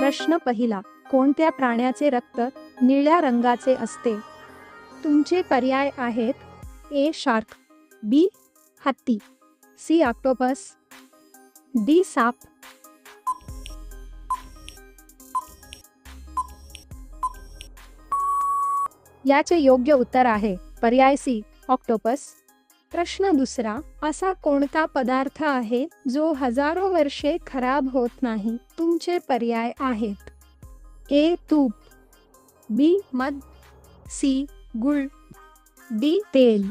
प्रश्न पहिला, कोणत्या प्राण्याचे रक्त निळ्या रंगाचे असते? तुमचे पर्याय आहेत: ए शार्क, बी हत्ती, सी ऑक्टोपस, डी साप. याचे योग्य उत्तर आहे पर्याय सी ऑक्टोपस. प्रश्न दुसरा, असा कोणता पदार्थ आहे जो हजारो वर्षे खराब होत नाही? तुमचे पर्याय आहेत: ए तूप, बी मध, सी गुळ, डी तेल.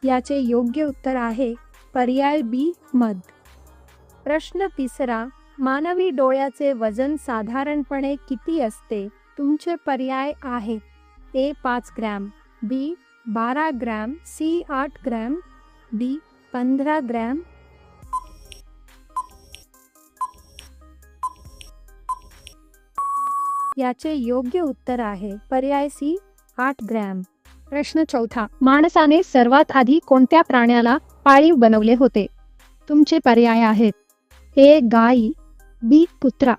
याचे योग्य उत्तर आहे पर्याय बी मध. प्रश्न तिसरा, मानवी डोळ्याचे वजन साधारणपणे किती असते? तुमचे पर्याय आहेत: A 5 gram, B 12 gram, C 8 gram, D 15 gram. याचे योग्य उत्तर आहे पर्याय सी 8 ग्रॅम. प्रश्न चौथा, माणसाने सर्वात आधी कोणत्या प्राण्याला पाळीव बनवले होते? तुमचे पर्याय आहेत: ए गाई, बी कुत्रा,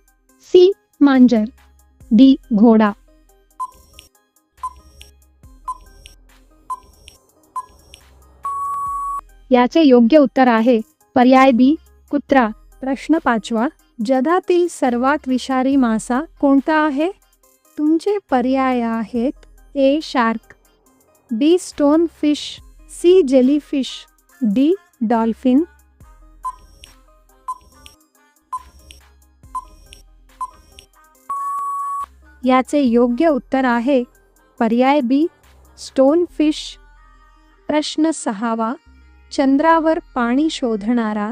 सी मांजर, डी घोडा. याचे योग्य उत्तर आहे पर्याय बी कुत्रा. प्रश्न पाचवा, जगातील सर्वात विषारी मासा कोणता आहे? तुमचे पर्याय आहेत: A shark, B stone fish, C jellyfish, D dolphin. याचे योग्य उत्तर आहे पर्याय बी स्टोन फिश. प्रश्न सहावा, चंद्रावर पाणी शोधणारा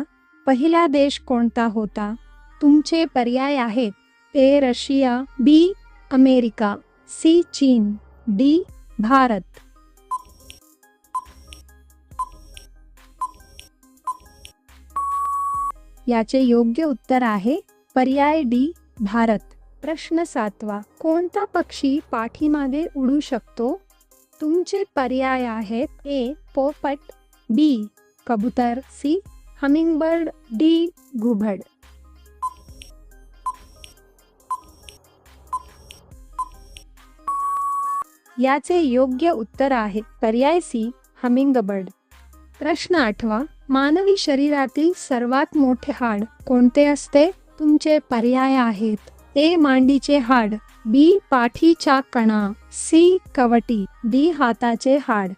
पहिला देश कोणता होता? तुमचे पर्याय आहेत: A Russia, B America, C चीन, डी भारत. याचे योग्य उत्तर आहे पर्याय डी भारत. प्रश्न सातवा, कोणता पक्षी पाठीमागे उडू शकतो? तुमचे पर्याय आहेत: ए पोपट, बी कबूतर, सी हमिंगबर्ड, डी घुबड. याचे योग्य उत्तर आहे पर्याय सी हमिंगबर्ड. प्रश्न आठवा, मानवी शरीरातील सर्वात मोठे हाड कोणते असते? तुमचे पर्याय आहेत: ए मांडीचे हाड, बी पाठीचा कणा, सी कवटी, डी हाताचे हाड.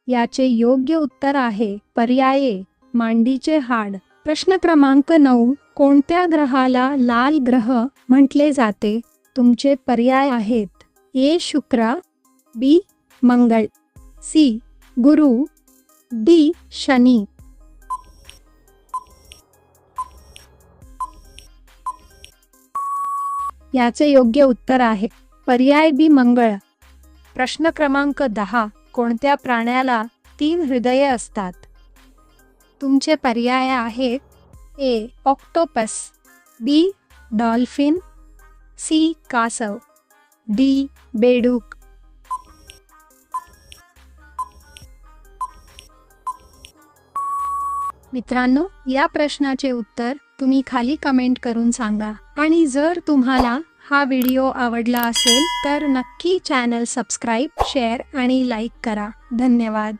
याचे योग्य उत्तर आहे पर्याय ए मांडीचे हाड. प्रश्न क्रमांक 9, कोणत्या ग्रहाला लाल ग्रह म्हटले जाते? तुमचे पर्याय आहेत: ए शुक्र, बी मंगळ, सी गुरु, डी शनी. याचे योग्य उत्तर आहे पर्याय बी मंगळ. प्रश्न क्रमांक 10, कोणत्या प्राण्याला 3 हृदये असतात? तुमचे पर्याय आहेत: ए ऑक्टोपस, बी डॉल्फिन, सी कासव, डी बेडूक. मित्रांनो, या प्रश्नाचे उत्तर तुम्ही खाली कमेंट करून सांगा. आणि जर तुम्हाला हा व्हिडिओ आवडला असेल तर नक्की चॅनल सबस्क्राईब, शेअर आणि लाईक करा. धन्यवाद.